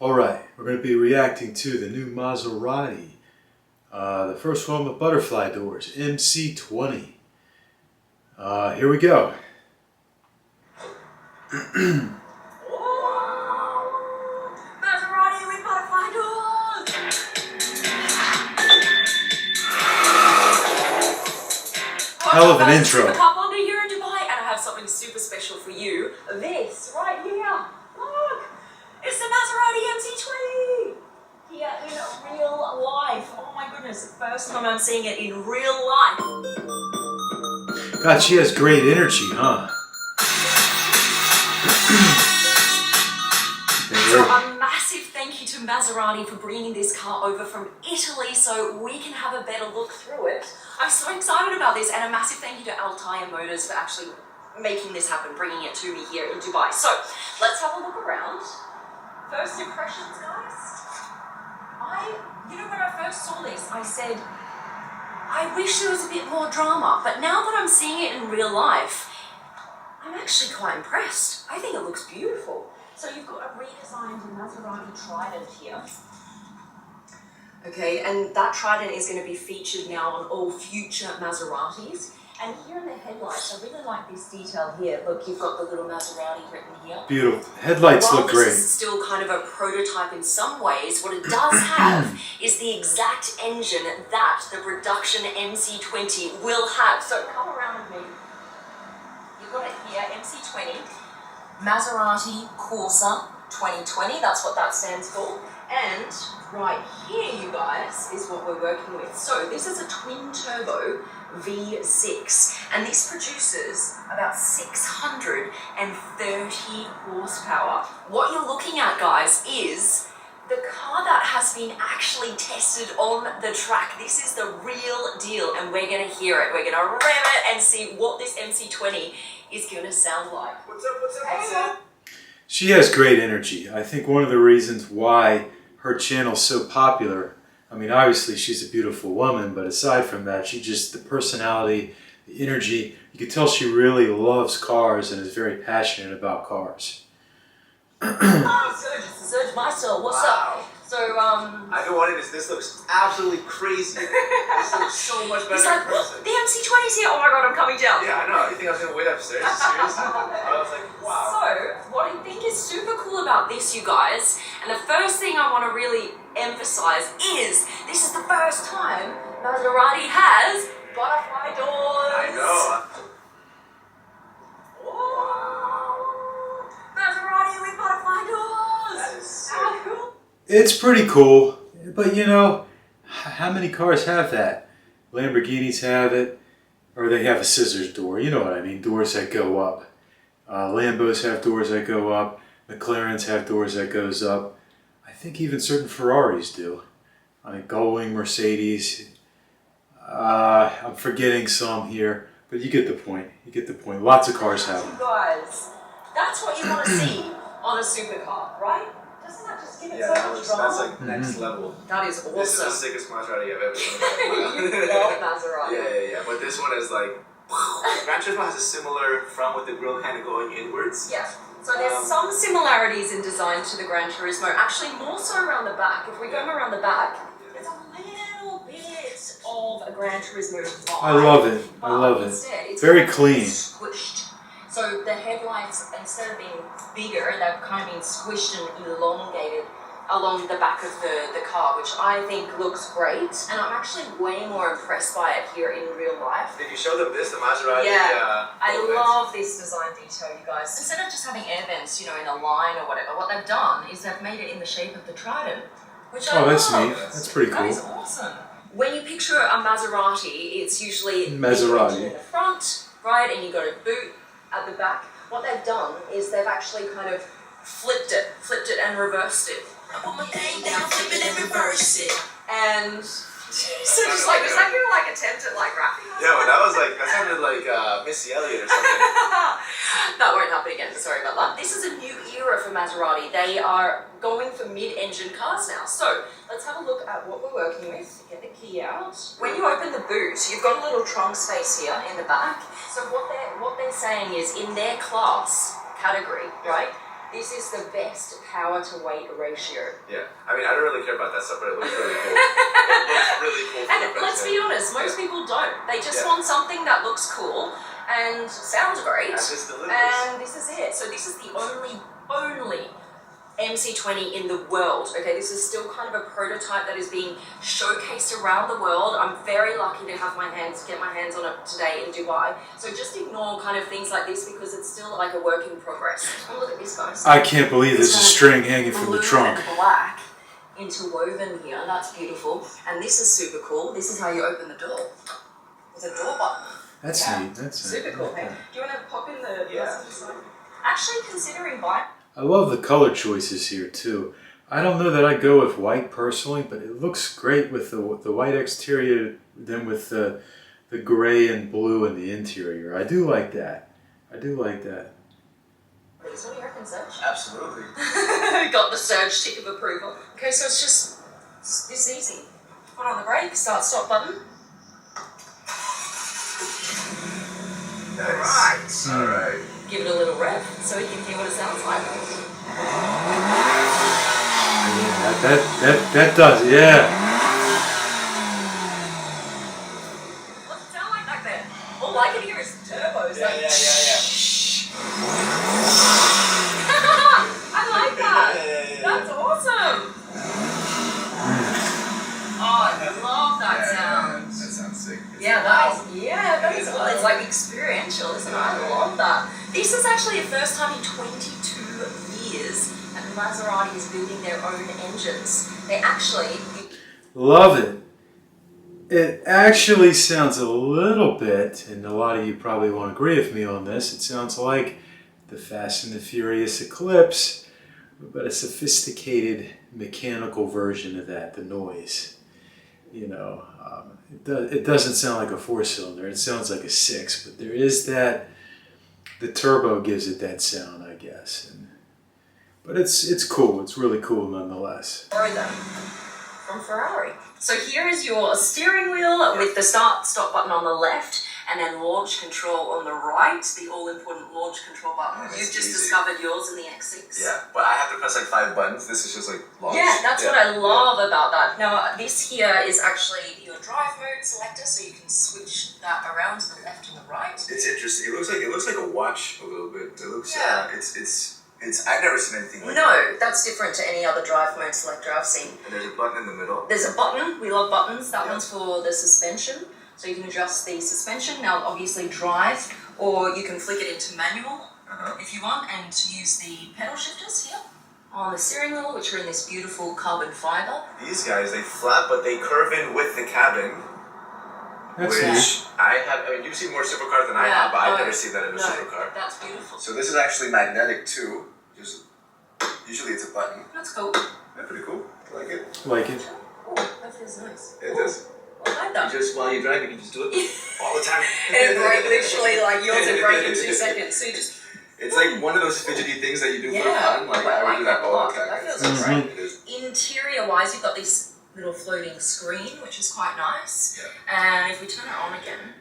Alright, we're going to be reacting to the new Maserati. The first one with butterfly doors, MC20. Here we go. Maserati with butterfly doors! Hell of an intro. Supercar Blondie here in Dubai, and I have something super special for you. This right here. Look! It's the Maserati MC20! Here in real life. Oh my goodness, the first time I'm seeing it in real life. God, she has great energy, huh? So a massive thank you to Maserati for bringing this car over from Italy so we can have a better look through it. I'm so excited about this, and a massive thank you to Altair Motors for actually making this happen, bringing it to me here in Dubai. So let's have a look around. First impressions, guys. When I first saw this, I said, I wish there was a bit more drama, but now that I'm seeing it in real life, I'm actually quite impressed. I think it looks beautiful. So you've got a redesigned Maserati Trident here. Okay, and that Trident is going to be featured now on all future Maseratis. And here in the headlights, I really like this detail here. Look, you've got the little Maserati written here. Beautiful. Headlights look great. While this is still kind of a prototype in some ways, what it does have is the exact engine that the production MC20 will have. So come around with me. You've got it here, MC20. Maserati Corsa 2020, that's what that stands for. And right here, you guys, is what we're working with. So this is a twin-turbo V6, and this produces about 630 horsepower. What you're looking at, guys, is the car that has been actually tested on the track. This is the real deal, and we're going to hear it. We're going to rev it and see what this MC20 is going to sound like. What's up, what's up? She has great energy. I think one of the reasons why her channel's so popular, I mean, obviously she's a beautiful woman, but aside from that, the personality, the energy, you can tell she really loves cars and is very passionate about cars. Serge Meister, what's up? So, I've been wanting this. This looks absolutely crazy. This looks so much better he's in like, look, person. the MC20's here. Oh my god, I'm coming down. Yeah, I know. You think I was going to wait upstairs? Seriously? I was like, wow. So, what I think is super cool about this, you guys, and the first thing I want to really emphasize is this is the first time Maserati has butterfly doors. I know. Whoa. Maserati with butterfly doors. That is sick. How cool. It's pretty cool, but you know, how many cars have that? Lamborghinis have it, or they have a scissors door, you know what I mean, doors that go up. Lambos have doors that go up, McLarens have doors that goes up. I think even certain Ferraris do. I mean, Gullwing, Mercedes, I'm forgetting some here, but you get the point, Lots of cars have them. You guys, that's what you want to see on a supercar, right? Doesn't that just give it so much drama? That's like next level. That is awesome. This is the sickest Maserati I've ever seen. You love Maserati. Yeah. But this one is like, Gran Turismo has a similar front with the grille kind of going inwards. Yeah. So there's some similarities in design to the Gran Turismo. Actually, more so around the back. If we go around the back, there's a little bit of a Gran Turismo vibe. I love it. Instead, it's Very kind of clean. Squished. So the headlights, instead of being bigger, they've kind of been squished and elongated along the back of the car, which I think looks great. And I'm actually way more impressed by it here in real life. Did you show them this, the Maserati? Yeah, I love this design detail, you guys. Instead of just having air vents, in a line or whatever, what they've done is they've made it in the shape of the Trident, which I love. Oh, that's neat. That's pretty cool. That is awesome. When you picture a Maserati, it's usually Maserati in the front, right, and you've got a boot at the back. What they've done is they've actually kind of flipped it and reversed it. I put my thing down, flip it and reverse it. And so just like, was that your attempt at rapping? Yeah, but that sounded like Missy Elliott or something. That won't happen again, sorry about that. This is a new era for Maserati. They are going for mid-engine cars now. So let's have a look at what we're working with. Get the key out. When you open the boot, you've got a little trunk space here in the back. So what they're saying is in their class category, right? This is the best power to weight ratio. Yeah, I mean, I don't really care about that stuff, but it looks really cool. It looks really cool. And let's be honest, most people don't. They just want something that looks cool and sounds great. And this is it. So this is the only MC20 in the world. Okay, this is still kind of a prototype that is being showcased around the world. I'm very lucky to have get my hands on it today in Dubai. So just ignore kind of things like this because it's still like a work in progress. Oh, look at this, guys. I can't believe there's a string hanging from the trunk. And black interwoven here. That's beautiful. And this is super cool. This is how you open the door. With a door button. That's neat. That's super neat. cool. Okay. Do you want to pop in the passenger side? Actually, considering buying. I love the color choices here too. I don't know that I'd go with white personally, but it looks great with the white exterior, then with the gray and blue in the interior. I do like that. I do like that. What do you reckon, Serge? Absolutely. Got the Serge tick of approval. Okay, so it's just this easy. Put on the brake, stop button. Nice. All right. Give it a little rev so we can hear what it sounds like. Yeah, that does, yeah. What's it sound like back there? All I can hear is turbos. Yeah. I like that. That's awesome. Oh, I love that sound. That sounds sick. That is well, it's like experiential, isn't it? I love that. This is actually the first time in 22 years that Maserati is building their own engines. They actually... Love it. It actually sounds a little bit, and a lot of you probably won't agree with me on this, it sounds like the Fast and the Furious Eclipse, but a sophisticated mechanical version of that, the noise. You know, it doesn't sound like a 4-cylinder, it sounds like a 6, but there is that, the turbo gives it that sound, I guess. But it's cool, it's really cool nonetheless. From Ferrari. So here is your steering wheel with the stop button on the left and then launch control on the right, the all-important launch control button. You've just discovered yours in the X6. Yeah, but I have to press like 5 buttons. This is just like launch. Yeah, that's what I love about that. Now, this here is actually your drive mode selector, so you can switch that around to the left and the right. It's interesting. It looks like a watch a little bit. It looks it's I've never seen anything like that. No, that's different to any other drive mode selector I've seen. And there's a button in the middle. There's a button. We love buttons. That one's for the suspension. So you can adjust the suspension. Now, obviously drive, or you can flick it into manual if you want, and use the pedal shifters here on the steering wheel, which are in this beautiful carbon fiber. These guys, they flap, but they curve in with the cabin. That's which nice. I mean, you've seen more supercars than I have, but I've never seen that in a supercar. That's beautiful. So this is actually magnetic too. Usually it's a button. That's cool. That's pretty cool. I like it. Like it. Oh, that feels nice. It does. I like that. While you drive, you can just do it all the time. And it breaks literally like yours would break in 2 seconds. So you just. It's like one of those fidgety things that you do for fun. Like I would do that all the time. That feels great. Interior-wise, you've got this little floating screen, which is quite nice. Yeah. And if we turn it on again.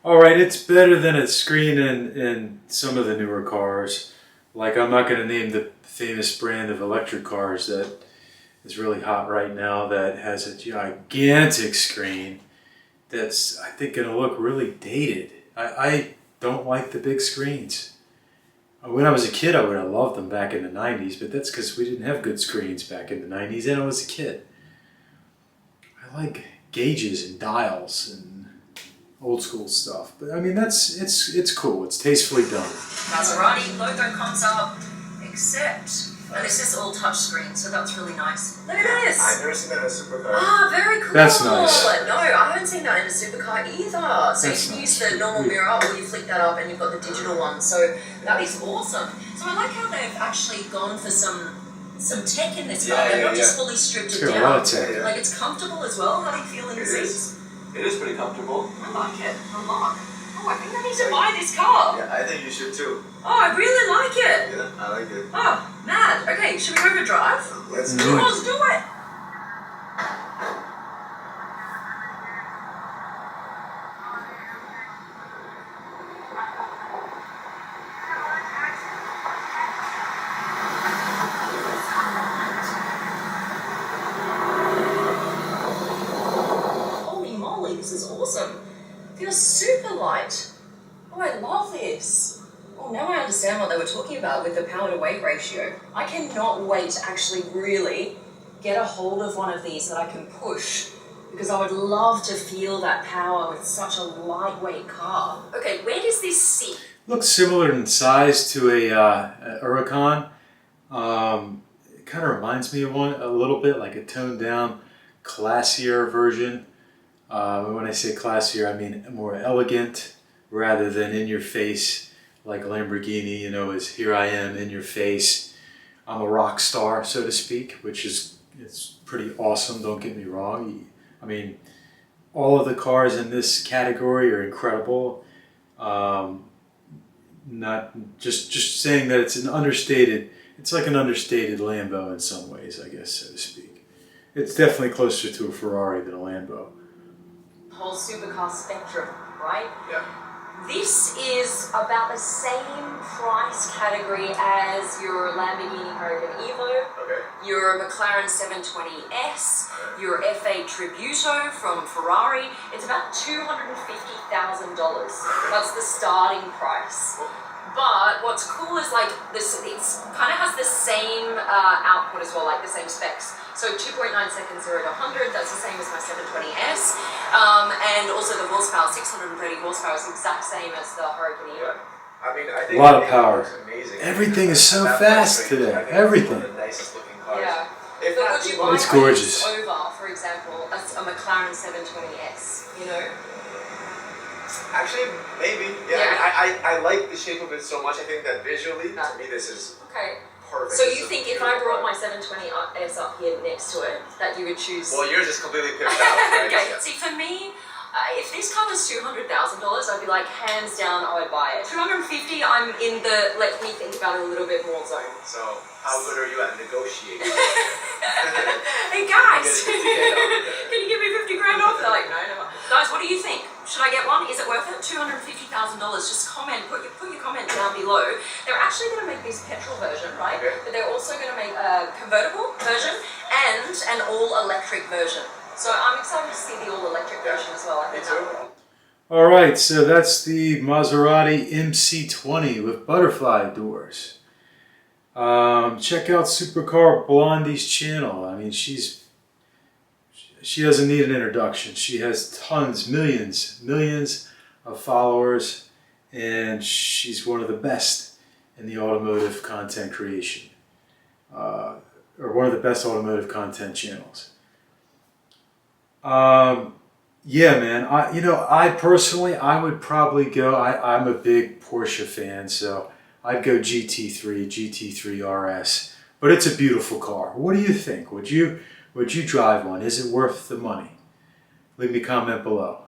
All right, it's better than a screen in some of the newer cars. Like, I'm not going to name the famous brand of electric cars that is really hot right now that has a gigantic screen that's, I think, going to look really dated. I don't like the big screens. When I was a kid, I would have loved them back in the 90s, but that's because we didn't have good screens back in the 90s and I was a kid. I like gauges and dials and old school stuff, but I mean it's cool. It's tastefully done. Maserati logo comes up, except, and it's just all touch screen, so that's really nice. Look at this. I've never seen that in a supercar. Ah, very cool. That's nice. No, I haven't seen that in a supercar either. So you can use the normal mirror, or you flick that up, and you've got the digital one. So that is awesome. So I like how they've actually gone for some tech in this car. They're not just fully stripped it down. A lot of tech. Like it's comfortable as well. How do you feel in the seats? It is pretty comfortable. I like it a lot. Oh, I think I need to buy this car. Yeah, I think you should too. Oh, I really like it. Yeah, I like it. Oh, mad. Okay, should we overdrive? Let's do it. Let's do it. talking about with the power to weight ratio. I cannot wait to actually really get a hold of one of these that I can push, because I would love to feel that power with such a lightweight car. Okay, where does this sit? Looks similar in size to a Huracan. It kind of reminds me of one a little bit, like a toned down, classier version. When I say classier, I mean more elegant rather than in your face, like Lamborghini, you know, is here I am in your face. I'm a rock star, so to speak, which is, it's pretty awesome, don't get me wrong. I mean, all of the cars in this category are incredible. Not just saying that it's like an understated Lambo in some ways, I guess, so to speak. It's definitely closer to a Ferrari than a Lambo. Whole supercar spectrum, right? Yeah. This is about the same price category as your Lamborghini Huracan Evo, Okay. your McLaren 720S, your F8 Tributo from Ferrari. It's about $250,000. That's the starting price. But what's cool is like this, it kind of has the same output as well, like the same specs. So 2.9 seconds 0 to 100, that's the same as my 720S. And also the horsepower, 630 horsepower, is the exact same as the Huracan Evo. I mean, I think A lot of power. It looks amazing. Everything is so That fast price range, today. I think Everything. It's one of the nicest looking cars. Yeah. If But not would you the buy most- It's gorgeous. over, for example, a McLaren 720S, you know? Actually, maybe. Yeah. Yeah. I like the shape of it so much. I think that visually, to me, this is Okay. perfect. So This you is think a if I beautiful brought my car. 720S up here next to it, that you would choose? Well, yours is completely pimped out, right? Okay, Yeah. see, for me, if this car was $200,000, I'd be like, hands down, I would buy it. 250, I'm in the let me think about it a little bit more zone. So, how good are you at negotiating? Hey guys, You get 50K off. can you give me 50 grand off? They're like, no, no. Guys, what do you think? Should I get one? Is it worth it? $250,000. Just comment. Put your comment down below. They're actually going to make this petrol version, right? Okay. But they're also going to make a convertible version and an all-electric version. So I'm excited to see the all-electric version as well. I think Me that too. would be. All right, so that's the Maserati MC20 with butterfly doors. Check out Supercar Blondie's channel. I mean, she doesn't need an introduction. She has tons, millions of followers, and she's one of the best in the automotive content creation, or one of the best automotive content channels. Yeah, man. I personally, I would probably go. I'm a big Porsche fan, so I'd go GT3 RS. But it's a beautiful car. What do you think? Would you drive one? Is it worth the money? Leave me a comment below.